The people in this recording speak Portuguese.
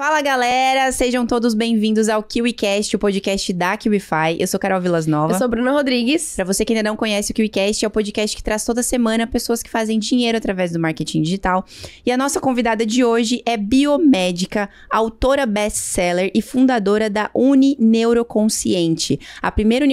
Fala galera, sejam todos bem-vindos ao KiwiCast, o podcast da KiwiFi. Eu sou Carol Vilas Nova. Eu sou Bruna Rodrigues. Pra você que ainda não conhece o KiwiCast, é o podcast que traz toda semana pessoas que fazem dinheiro através do marketing digital. E a nossa convidada de hoje é biomédica, autora best-seller e fundadora da Uni Neuroconsciente, a primeira